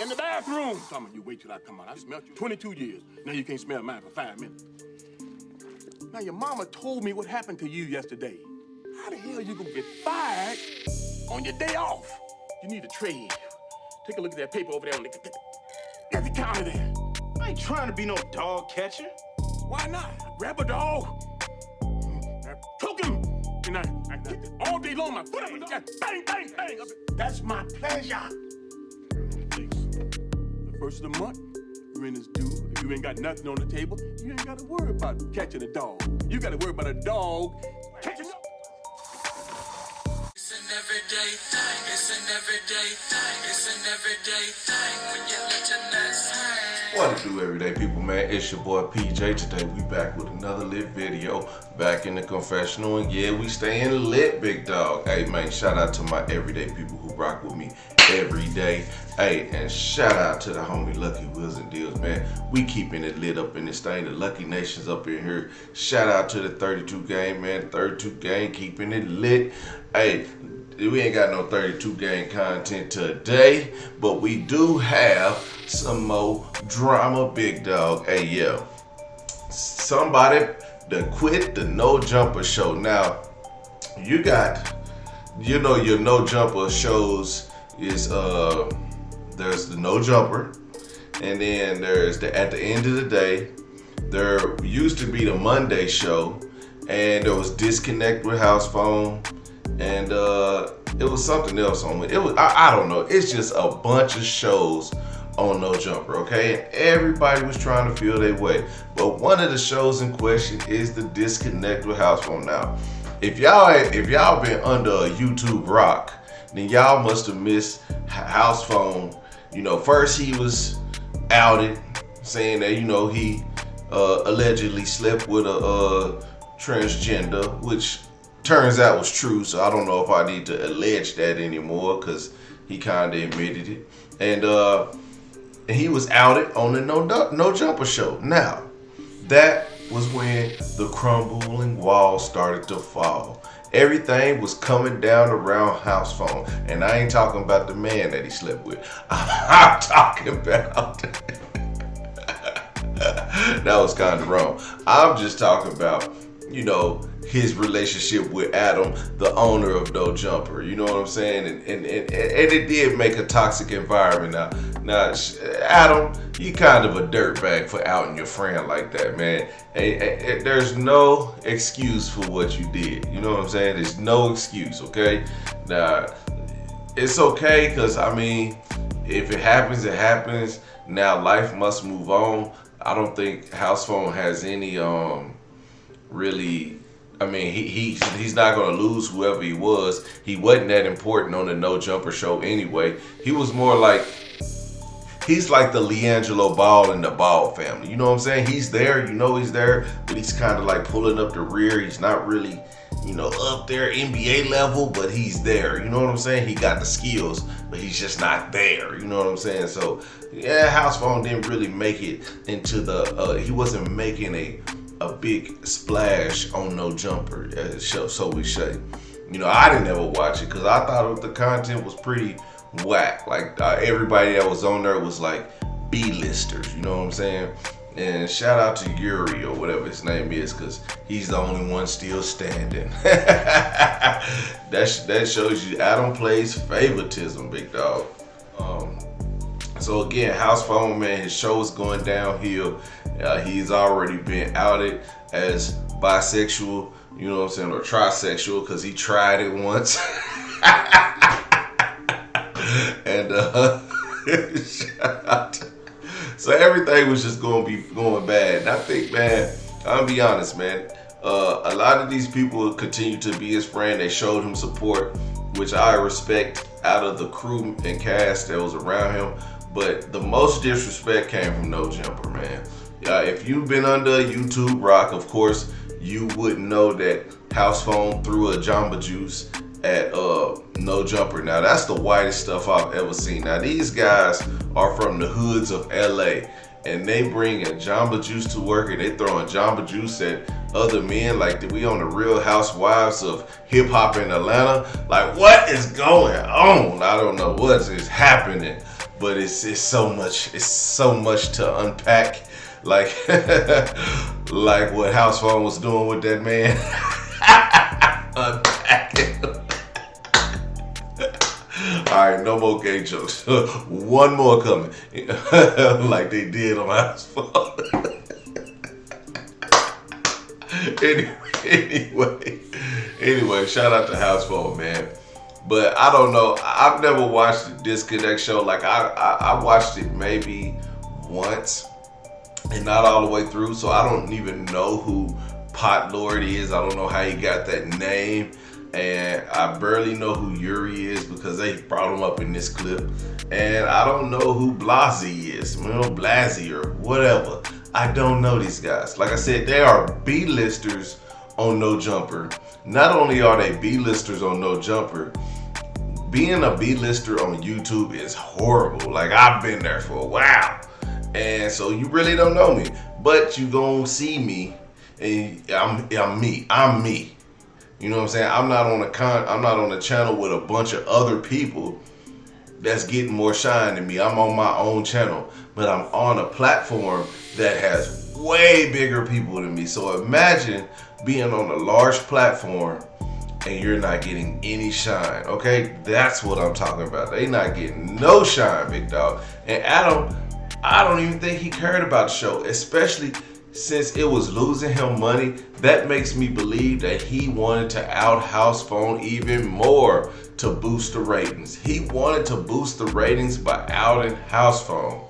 In the bathroom. Tommy, you wait till I come out. I smelled you 22 years. Now you can't smell mine for 5 minutes. Now your mama told me what happened to you yesterday. How the hell you gonna get fired on your day off? You need a trade. Take a look at that paper over there on the counter there. I ain't trying to be no dog catcher. Why not? Grab a dog. Choke him. And I kick it all day long. My foot up and down. Bang, bang, bang. That's my pleasure. The first of the month, rent is due. If you ain't got nothing on the table, you ain't got to worry about catching a dog. You got to worry about a dog catching a... It's an everyday thing. It's an everyday thing. It's an everyday thing when you let your nuts hang. What to do, everyday people, man? It's your boy PJ. Today we back with another lit video, back in the confessional, and yeah, we staying lit, big dog. Hey man, shout out to my everyday people who rock with me every day. Hey, and shout out to the homie Lucky Wheels and Deals, man. We keeping it lit up in this thing. The Lucky Nation's up in here. Shout out to the 32 gang, man. 32 gang keeping it lit. Hey, we ain't got no 32 gang content today, but we do have some more drama, big dog. Hey, yeah. Somebody done quit the No Jumper show. Now, you got, you know, your No Jumper shows is, there's the No Jumper, and then there's the At the End of the Day. There used to be the Monday show, and there was Disconnect with Housephone, and it was something else on it. It was I don't know. It's just a bunch of shows on No Jumper, okay? And everybody was trying to feel their way. But one of the shows in question is the Disconnect with Housephone. Now, if y'all been under a YouTube rock, then y'all must have missed Housephone. You know, first he was outed saying that, you know, he allegedly slept with a transgender, which turns out was true. So I don't know if I need to allege that anymore, because he kind of admitted it. And he was outed on the No Jumper show. Now, that was when the crumbling walls started to fall. Everything was coming down around Housephone. And I ain't talking about the man that he slept with. I'm talking about... that was kind of wrong. I'm just talking about, you know, his relationship with Adam, the owner of No Jumper. You know what I'm saying? And it did make a toxic environment. Now, Adam, you kind of a dirtbag for outing your friend like that, man. Hey, there's no excuse for what you did. You know what I'm saying? There's no excuse, okay? Now, it's okay, because, I mean, if it happens, it happens. Now, life must move on. I don't think Housephone has any, really... I mean, he's not going to lose whoever he was. He wasn't that important on the No Jumper show anyway. He was more like, he's like the LeAngelo Ball in the Ball family. You know what I'm saying? He's there, you know he's there, but he's kind of like pulling up the rear. He's not really, you know, up there NBA level, but he's there. You know what I'm saying? He got the skills, but he's just not there. You know what I'm saying? So, yeah, Housephone didn't really make it into the, he wasn't making a big splash on No Jumper show, so we say. You know, I didn't ever watch it because I thought the content was pretty whack. Like everybody that was on there was like B-listers, you know what I'm saying? And shout out to Yuri or whatever his name is, because he's the only one still standing. that shows you Adam plays favoritism, big dog. So again, Housephone, man, his show is going downhill. He's already been outed as bisexual, you know what I'm saying, or trisexual, because he tried it once. And shout out. So everything was just going to be going bad. And I think, man, I'm gonna be honest, man. A lot of these people continue to be his friend. They showed him support, which I respect, out of the crew and cast that was around him. But the most disrespect came from No Jumper, man. If you've been under a YouTube rock, of course, you would know that Housephone threw a Jamba Juice at No Jumper. Now, that's the whitest stuff I've ever seen. Now, these guys are from the hoods of LA, and they bring a Jamba Juice to work, and they throwing Jamba Juice at other men like we on the Real Housewives of Hip Hop in Atlanta. Like, what is going on? I don't know what is happening. but it's so much to unpack. Like like what Housephone was doing with that man. Unpack it. All right, no more gay jokes. One more coming. Like they did on Housephone. Anyway, shout out to Housephone, man. But I don't know. I've never watched the Disconnect show. Like I watched it maybe once and not all the way through. So I don't even know who Pot Lord is. I don't know how he got that name. And I barely know who Yuri is because they brought him up in this clip. And I don't know who Blasey is, Blasey or whatever. I don't know these guys. Like I said, they are B-listers on No Jumper. Not only are they B-listers on No Jumper, being a B-lister on YouTube is horrible. Like I've been there for a while. And so you really don't know me. But you gonna see me and I'm me. You know what I'm saying? I'm not on a channel with a bunch of other people that's getting more shine than me. I'm on my own channel, but I'm on a platform that has way bigger people than me. So imagine being on a large platform and you're not getting any shine, okay? That's what I'm talking about. They not getting no shine, big dog. And Adam, I don't even think he cared about the show, especially since it was losing him money. That makes me believe that he wanted to out Housephone even more to boost the ratings. He wanted to boost the ratings by outing Housephone.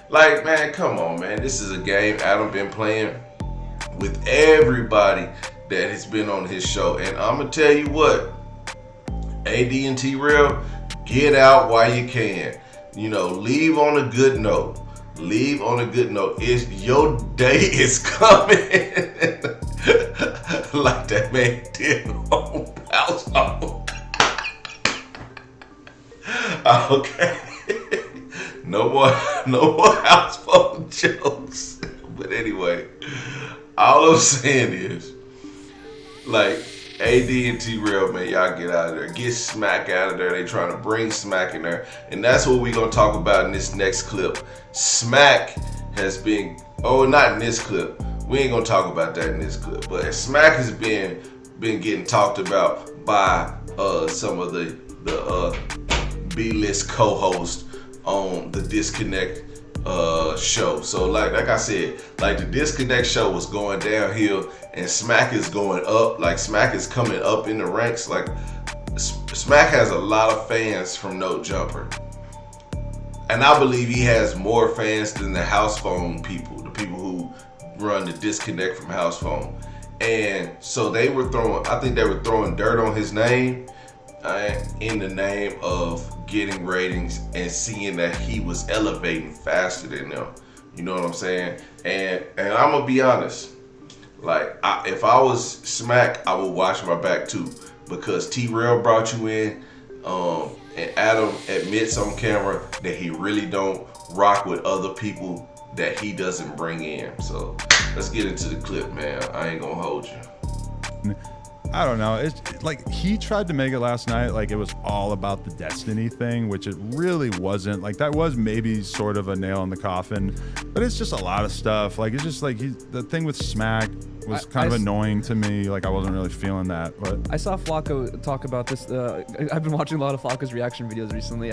Like, man, come on, man. This is a game Adam been playing with everybody that has been on his show. And I'm going to tell you what, AD and T-Rail, get out while you can. You know, leave on a good note. Leave on a good note. Your day is coming. Like that man did on Housephone. Okay. No more Housephone jokes. But anyway, all I'm saying is, like, AD and T-Rail, man, y'all get out of there. Get Smack out of there. They trying to bring Smack in there. And that's what we going to talk about in this next clip. Smack has been, not in this clip. We ain't going to talk about that in this clip. But Smack has been getting talked about by some of the B-list co-hosts on the Disconnect show. So like I said, like the Disconnect show was going downhill and Smack is going up. Like Smack is coming up in the ranks. Like Smack has a lot of fans from No Jumper, and I believe he has more fans than the Housephone people, the people who run the Disconnect from Housephone. And so I think they were throwing dirt on his name in the name of getting ratings and seeing that he was elevating faster than them. You know what I'm saying? And I'm gonna be honest, like if I was Smack, I would watch my back too, because T-Rail brought you in, and Adam admits on camera that he really don't rock with other people that he doesn't bring in. So let's get into the clip, man. I ain't gonna hold you. I don't know. It's like he tried to make it last night like it was all about the Destiny thing, which it really wasn't. Like that was maybe sort of a nail in the coffin, but it's just a lot of stuff. Like it's just like the thing with Smack was kind of annoying to me. Like I wasn't really feeling that. But I saw Flacco talk about this. I've been watching a lot of Flacco's reaction videos recently.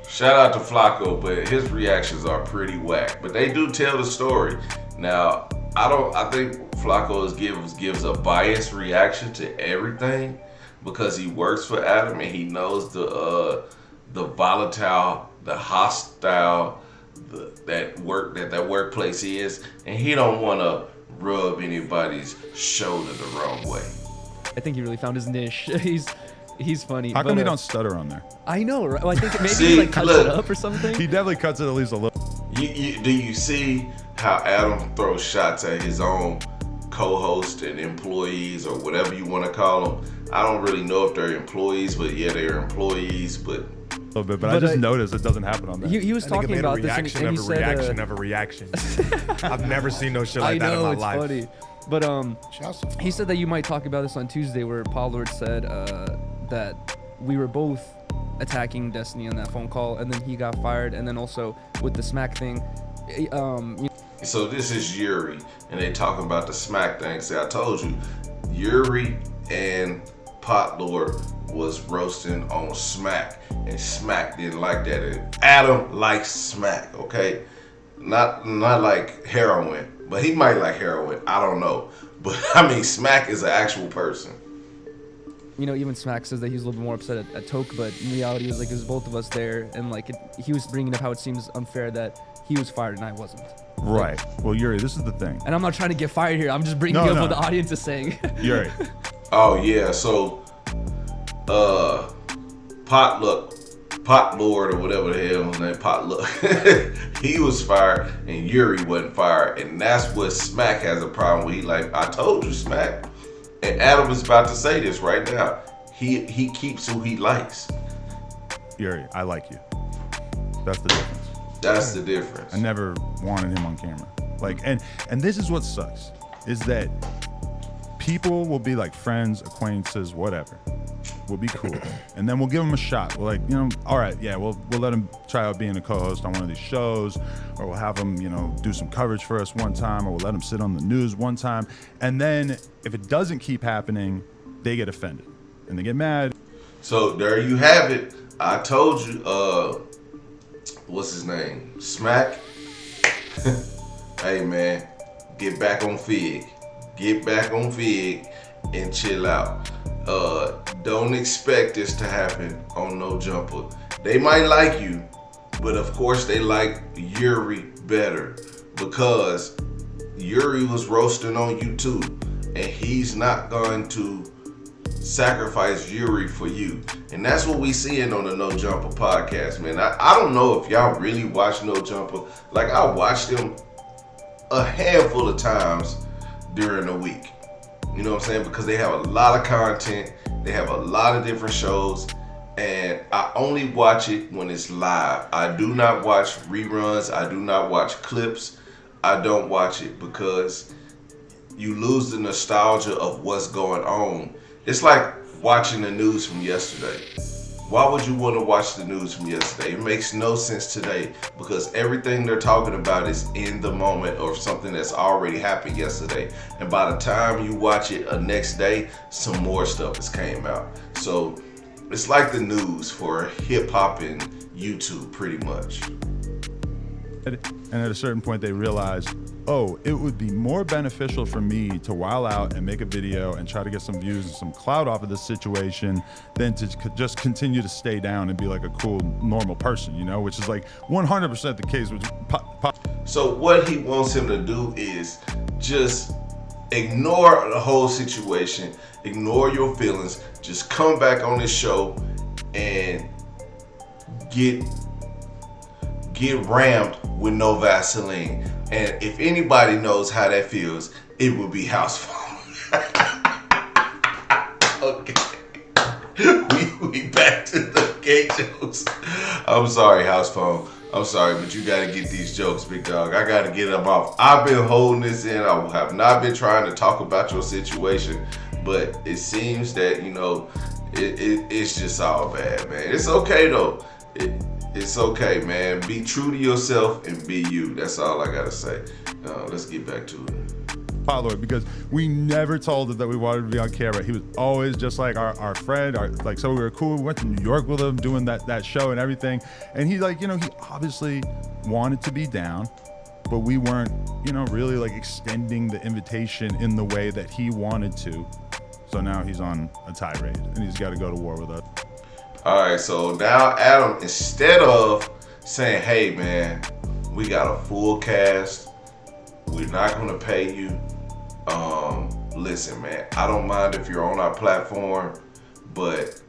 Shout out to Flacco, but his reactions are pretty whack. But they do tell the story. Now, I think Flacco gives a biased reaction to everything because he works for Adam and he knows the volatile, the hostile, that workplace is, and he don't want to rub anybody's shoulder the wrong way. I think he really found his niche. He's funny. How come he don't stutter on there? I know, right? Well, I think maybe he like cuts it up or something. He definitely cuts it at least a little. Do you see how Adam throws shots at his own co-host and employees or whatever you want to call them? I don't really know if they're employees, but yeah, they're employees. But a little bit, but I just noticed it doesn't happen on there. He was talking about this, and he said, reaction. I've never seen no shit like that in my life. I know, it's funny. But he said that you might talk about this on Tuesday, where Paul Lord said that we were both attacking Destiny on that phone call, and then he got fired, and then also with the smack thing. So this is Yuri, and they talking about the smack thing. See, I told you, Yuri and Pot Lord was roasting on Smack, and Smack didn't like that. And Adam likes Smack, okay? Not like heroin, but he might like heroin. I don't know. But I mean, Smack is an actual person. Even Smack says that he was a little bit more upset at Toke, but in reality, it was both of us there, and he was bringing up how it seems unfair that he was fired and I wasn't. Right. Well, Yuri, this is the thing. And I'm not trying to get fired here. I'm just bringing up what the audience is saying. Yuri. Oh yeah. So, Pot Lord or whatever the hell his name, Potluck, he was fired and Yuri wasn't fired, and that's what Smack has a problem with. He like, I told you, Smack. And Adam is about to say this right now. He keeps who he likes. Yuri, I like you. That's the difference. That's the difference. I never wanted him on camera. And this is what sucks, is that people will be like friends, acquaintances, whatever. We'll be cool. And then we'll give him a shot. We're like, all right, yeah, we'll let him try out being a co-host on one of these shows, or we'll have him, do some coverage for us one time, or we'll let him sit on the news one time. And then if it doesn't keep happening, they get offended and they get mad. So there you have it. I told you, what's his name? Smack. Hey man, get back on Fig. Get back on Fig and chill out. Don't expect this to happen on No Jumper. They might like you, but of course they like Yuri better, because Yuri was roasting on you too, and he's not going to sacrifice Yuri for you. And that's what we seeing on the No Jumper podcast, man. I don't know if y'all really watch No Jumper. Like, I watched them a handful of times during the week. You know what I'm saying? Because they have a lot of content. They have a lot of different shows. And I only watch it when it's live. I do not watch reruns. I do not watch clips. I don't watch it because you lose the nostalgia of what's going on. It's like watching the news from yesterday. Why would you want to watch the news from yesterday? It makes no sense today, because everything they're talking about is in the moment or something that's already happened yesterday. And by the time you watch it the next day, some more stuff has came out. So it's like the news for hip hop and YouTube, pretty much. And at a certain point they realize, oh, it would be more beneficial for me to while out and make a video and try to get some views and some clout off of this situation than to just continue to stay down and be like a cool, normal person, which is like 100% the case with So what he wants him to do is just ignore the whole situation, ignore your feelings, just come back on this show and get rammed with no Vaseline. And if anybody knows how that feels, it would be Housephone. Okay. We back to the gay jokes. I'm sorry, Housephone. I'm sorry, but you gotta get these jokes, big dog. I gotta get them off. I've been holding this in. I have not been trying to talk about your situation, but it seems that, it's just all bad, man. It's okay though. It's okay, man. Be true to yourself and be you. That's all I gotta say. Let's get back to it. Potlord, because we never told him that we wanted to be on camera. He was always just like our friend, so we were cool. We went to New York with him doing that show and everything. And he he obviously wanted to be down, but we weren't, really like extending the invitation in the way that he wanted to. So now he's on a tirade and he's got to go to war with us. All right, so now Adam, instead of saying, hey man, we got a full cast, we're not gonna pay you. Listen man, I don't mind if you're on our platform, but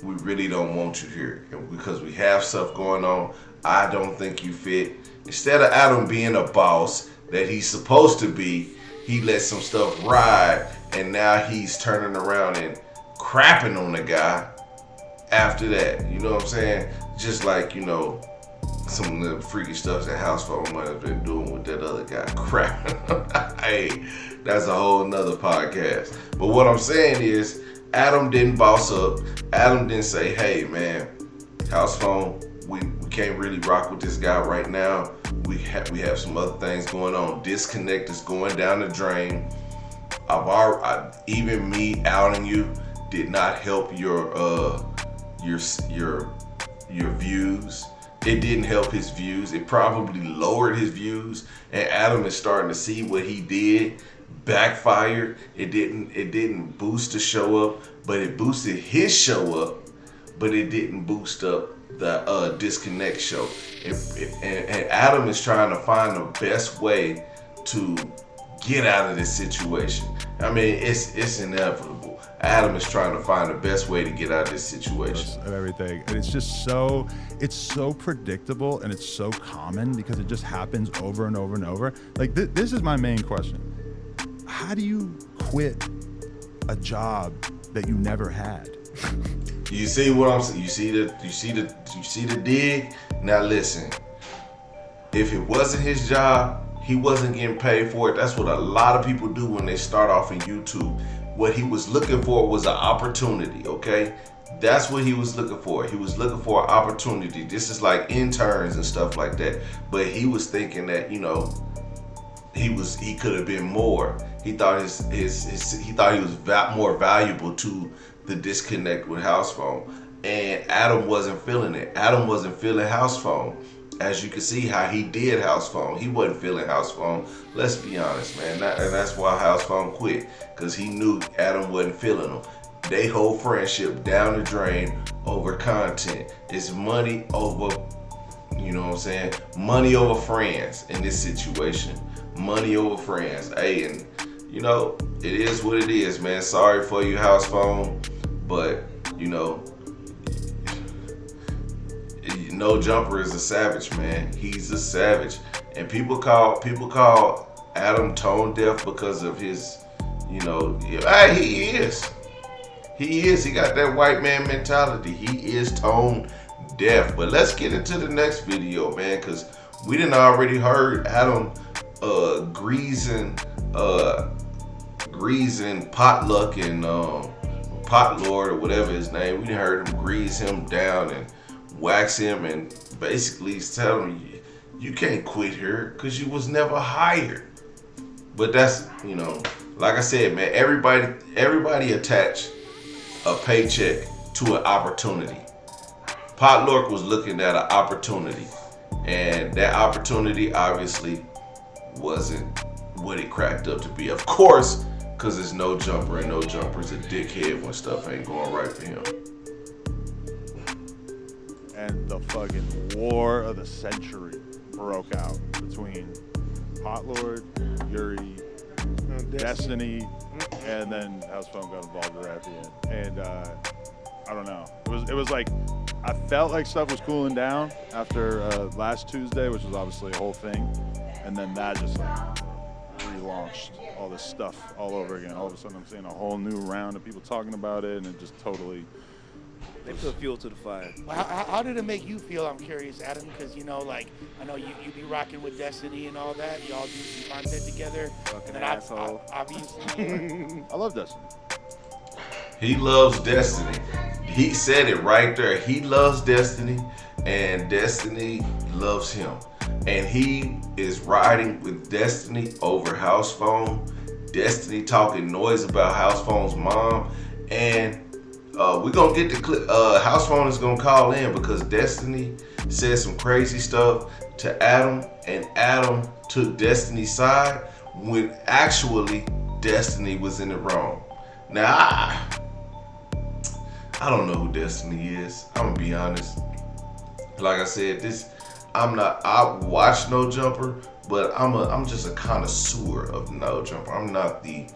we really don't want you here. And because we have stuff going on, I don't think you fit. Instead of Adam being a boss that he's supposed to be, he let some stuff ride, and now he's turning around and crapping on the guy after that. You know what I'm saying? Just like, some of the freaky stuff that Housephone might have been doing with that other guy. Crap. Hey, that's a whole nother podcast. But what I'm saying is, Adam didn't boss up. Adam didn't say, hey man, Housephone, we can't really rock with this guy right now. We have some other things going on. Disconnect is going down the drain. Even me outing you did not help your views. It didn't help his views. It probably lowered his views. And Adam is starting to see what he did backfired. It didn't boost the show up, but it boosted his show up. But it didn't boost up the Disconnect show. And Adam is trying to find the best way to get out of this situation. I mean, it's inevitable. Adam is trying to find the best way to get out of this situation. Of everything. And it's so predictable and it's so common because it just happens over and over and over. Like this is my main question. How do you quit a job that you never had? You see what I'm saying? You see the dig? Now listen. If it wasn't his job, he wasn't getting paid for it. That's what a lot of people do when they start off in YouTube. What he was looking for was an opportunity, okay? That's what he was looking for. He was looking for an opportunity. This is like interns and stuff like that. But he was thinking that, you know, he could have been more. He thought he was more valuable to the Disconnect with Housephone. And Adam wasn't feeling it. Adam wasn't feeling Housephone. As you can see how he did Housephone. He wasn't feeling Housephone. Let's be honest, man. And that's why Housephone quit. Because he knew Adam wasn't feeling him. They whole friendship down the drain over content. It's money over, you know what I'm saying? Money over friends in this situation. Money over friends. Hey, and you know, it is what it is, man. Sorry for you, Housephone. But, you know, No Jumper is a savage, man. He's a savage. And people call Adam tone deaf because of his, you know, hey, he is. He is. He got that white man mentality. He is tone deaf. But let's get into the next video, man, because we done already heard Adam greasing Potluck and Pot Lord or whatever his name. We done heard him grease him down and wax him and basically tell him you can't quit here because you was never hired. But that's, you know, like I said, man, everybody attached a paycheck to an opportunity. Potluck was looking at an opportunity, and that opportunity obviously wasn't what it cracked up to be. Of course, because it's No Jumper, and No Jumper's a dickhead when stuff ain't going right for him. And the fucking war of the century broke out between Potlord, Yuri, Destiny, and then Housephone got involved with that at the end. And I don't know. It was like I felt like stuff was cooling down after last Tuesday, which was obviously a whole thing, and then that just like relaunched all this stuff all over again. All of a sudden, I'm seeing a whole new round of people talking about it, and it just totally. They put fuel to the fire. Well, how did it make you feel? I'm curious, Adam, because you know, like I know you be rocking with Destiny and all that. Y'all do some content together. Fucking and asshole. Obviously, I love Destiny. He loves Destiny. He said it right there. He loves Destiny, and Destiny loves him. And he is riding with Destiny over Housephone. Destiny talking noise about Housephone's mom, and we're gonna get the clip. Housephone is gonna call in because Destiny said some crazy stuff to Adam, and Adam took Destiny's side when actually Destiny was in the wrong. Now, I don't know who Destiny is. I'm gonna be honest. Like I said, I watch No Jumper, but I'm just a connoisseur of No Jumper. I'm not the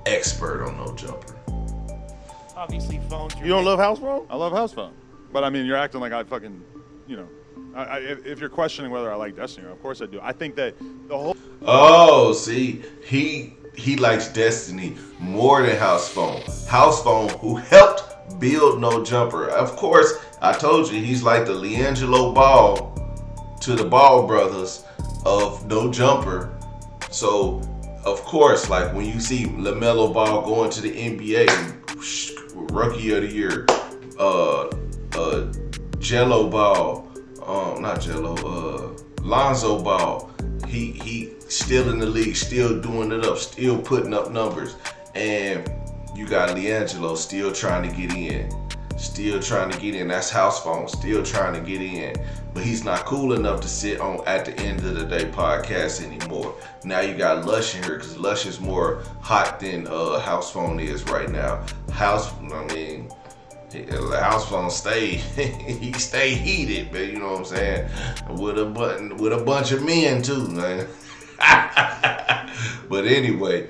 expert on No Jumper. obviously phones. You don't love Housephone? I love Housephone, but I mean, you're acting like I fucking, you know. If you're questioning whether I like Destiny, of course I do. I think that the whole. Oh, see, he likes Destiny more than Housephone. Housephone, who helped build No Jumper. Of course, I told you he's like the LiAngelo Ball to the Ball brothers of No Jumper. So, of course, like when you see LaMelo Ball going to the NBA, Rookie of the Year, Jello Ball, not Jello, Lonzo Ball, he still in the league, still doing it up, still putting up numbers. And you got LiAngelo still trying to get in. That's Housephone, still trying to get in. But he's not cool enough to sit on At the End of the Day podcast anymore. Now you got Lush in here, because Lush is more hot than Housephone is right now. Housephone stay heated, man. You know what I'm saying? With a bunch of men too, man. But anyway,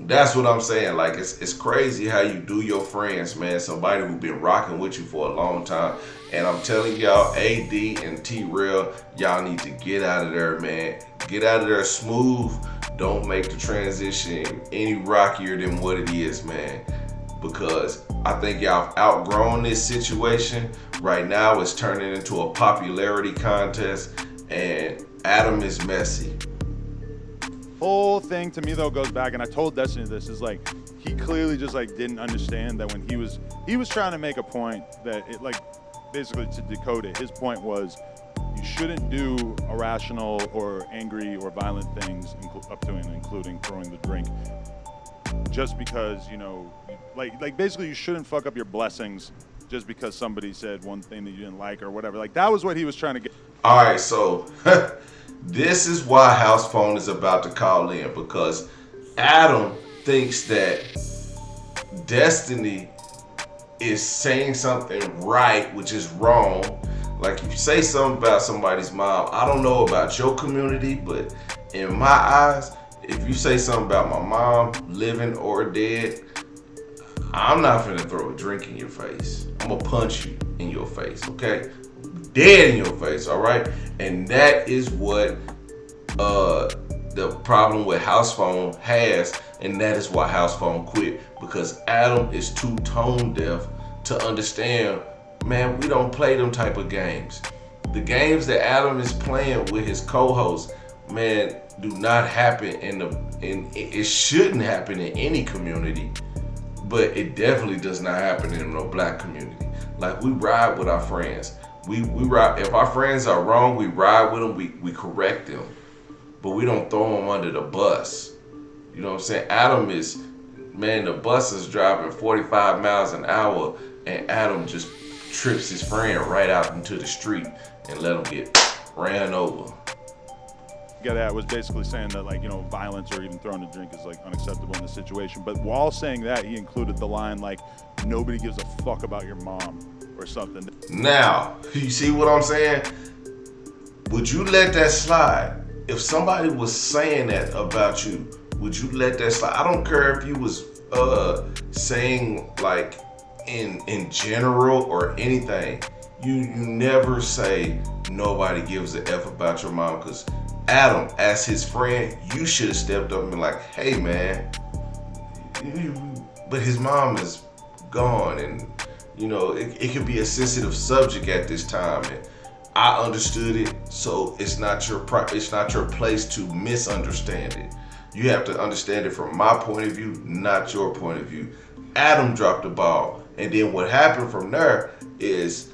that's what I'm saying. Like, it's crazy how you do your friends, man. Somebody who's been rocking with you for a long time. And I'm telling y'all, AD and T-Rail, y'all need to get out of there, man. Get out of there smooth. Don't make the transition any rockier than what it is, man. Because I think y'all have outgrown this situation. Right now, it's turning into a popularity contest, and Adam is messy. Whole thing to me though goes back, and I told Destiny this, is like he clearly just like didn't understand that when he was trying to make a point that it, like, basically to decode it, his point was you shouldn't do irrational or angry or violent things up to and including throwing the drink, just because, you know, like basically you shouldn't fuck up your blessings just because somebody said one thing that you didn't like or whatever. Like, that was what he was trying to get. All right, so this is why Housephone is about to call in, because Adam thinks that Destiny is saying something right, which is wrong. Like, if you say something about somebody's mom, I don't know about your community, but in my eyes, if you say something about my mom, living or dead, I'm not finna throw a drink in your face. I'm gonna punch you in your face, okay? Dead in your face, all right? And that is what the problem with Housephone has, and that is why Housephone quit, because Adam is too tone deaf to understand, man, we don't play them type of games. The games that Adam is playing with his co-host, man, do not happen it shouldn't happen in any community, but it definitely does not happen in no black community. Like, we ride with our friends. We ride. If our friends are wrong, we ride with them, we correct them, but we don't throw them under the bus. You know what I'm saying? Adam is, man, the bus is driving 45 miles an hour, and Adam just trips his friend right out into the street and let him get ran over. Yeah, was basically saying that, like, you know, violence or even throwing a drink is like unacceptable in this situation. But while saying that, he included the line like, nobody gives a fuck about your mom or something. Now, you see what I'm saying? Would you let that slide? If somebody was saying that about you, would you let that slide? I don't care if you was saying like in general or anything. You never say nobody gives a F about your mom, because Adam, as his friend, you should have stepped up and been like, hey man, but his mom is gone, and you know, it could be a sensitive subject at this time, and I understood it, so it's not your place to misunderstand it. You have to understand it from my point of view, not your point of view. Adam dropped the ball, and then what happened from there is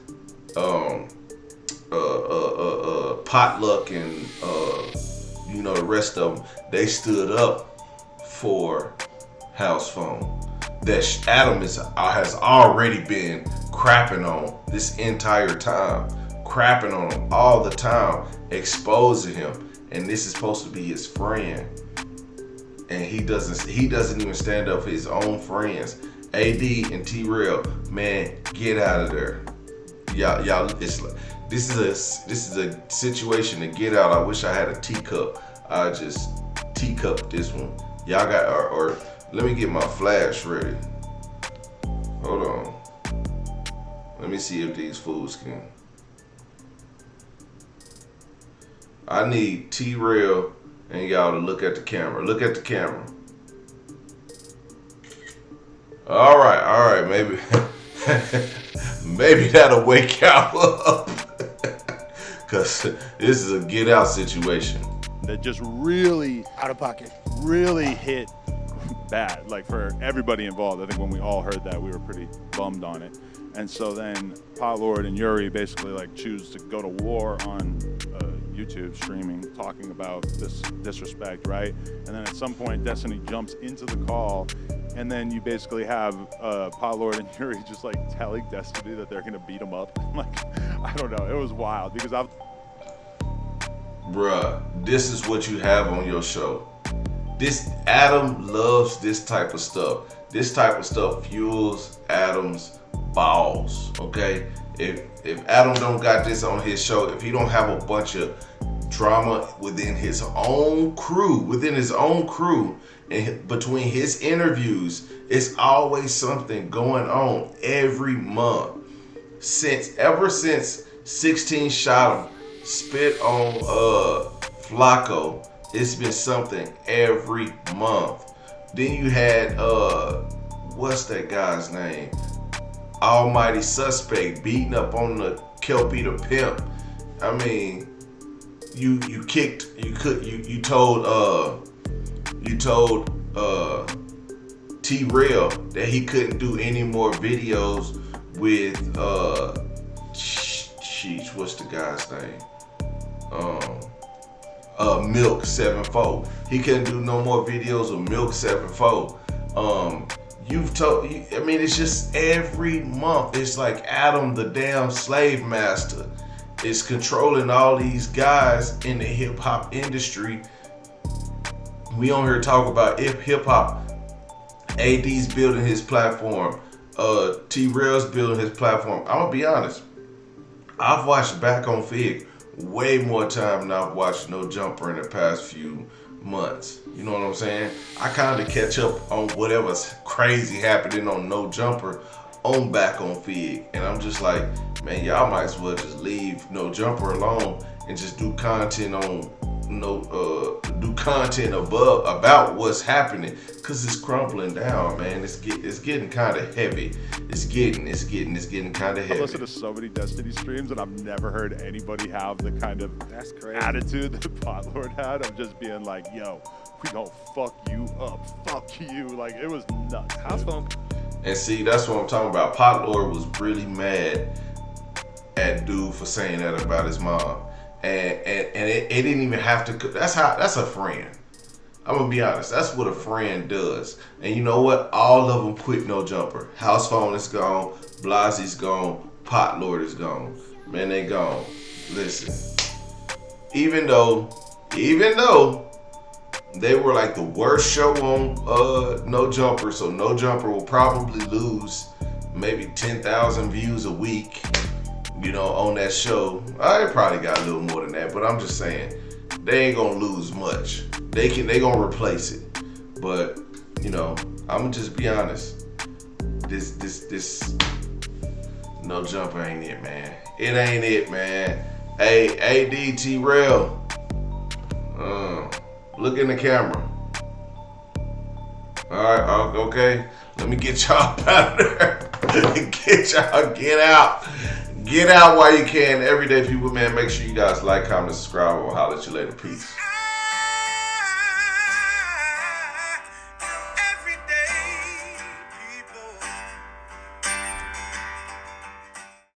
Potluck and you know, the rest of them, they stood up for Housephone. That Adam has already been crapping on this entire time, crapping on him all the time, exposing him, and this is supposed to be his friend, and he doesn't even stand up for his own friends. AD and T-Rail, man, get out of there. Y'all, this is a situation to get out. I wish I had a teacup. I just teacup this one. Y'all got, or let me get my flash ready. Hold on. Let me see if these fools can. I need T-Rail and y'all to look at the camera. Look at the camera. All right, maybe. Maybe that'll wake y'all up. Because this is a get out situation. That just really, out of pocket, really hit bad, like for everybody involved. I think when we all heard that, we were pretty bummed on it. And so then Pot Lord and Yuri basically like choose to go to war on YouTube streaming, talking about this disrespect, right? And then at some point, Destiny jumps into the call, and then you basically have Pot Lord and Yuri just like telling Destiny that they're gonna beat him up. Like, I don't know, it was wild because Bruh, this is what you have on your show. Adam loves this type of stuff. This type of stuff fuels Adam's balls, okay? If Adam don't got this on his show, if he don't have a bunch of drama within his own crew, and between his interviews, it's always something going on every month. Ever since 16 shot him, spit on Flacco, it's been something every month. Then you had what's that guy's name? Almighty Suspect beating up on the Kelpie the Pimp. I mean, you told T-Rail that he couldn't do any more videos with what's the guy's name? Milk 74. He couldn't do no more videos with Milk 74. It's just every month. It's like Adam, the damn slave master, is controlling all these guys in the hip hop industry. We on here talk about if hip hop. AD's building his platform. T-Rail's building his platform. I'm gonna be honest. I've watched Back on Fig way more time than I've watched No Jumper in the past few months. You know what I'm saying? I kind of catch up on whatever's crazy happening on No Jumper on Back on Fig, and I'm just like, man, y'all might as well just leave No Jumper alone and just do content on content about what's happening, cause it's crumbling down, man. It's getting kind of heavy. It's getting kind of heavy. I listen to so many Destiny streams, and I've never heard anybody have the kind of attitude that Pot Lord had of just being like, "Yo, we gonna fuck you up, fuck you." Like, it was nuts. Housephone. And see, that's what I'm talking about. Pot Lord was really mad at dude for saying that about his mom. And it didn't even have to. That's a friend. I'm gonna be honest. That's what a friend does. And you know what? All of them quit No Jumper. Housephone is gone. Blasie's gone. Pot Lord is gone. Man, they gone. Listen. Even though they were like the worst show on No Jumper, so No Jumper will probably lose maybe 10,000 views a week. You know, on that show. I probably got a little more than that, but I'm just saying they ain't gonna lose much. They gonna replace it. But, you know, I'm gonna just be honest. This No Jumper ain't it, man. It ain't it, man. Hey, AD T-Rail. Look in the camera. Alright, okay. Let me get y'all out of there. Get out. Get out while you can. Everyday people, man. Make sure you guys like, comment, subscribe. I'll holler at you later. Peace.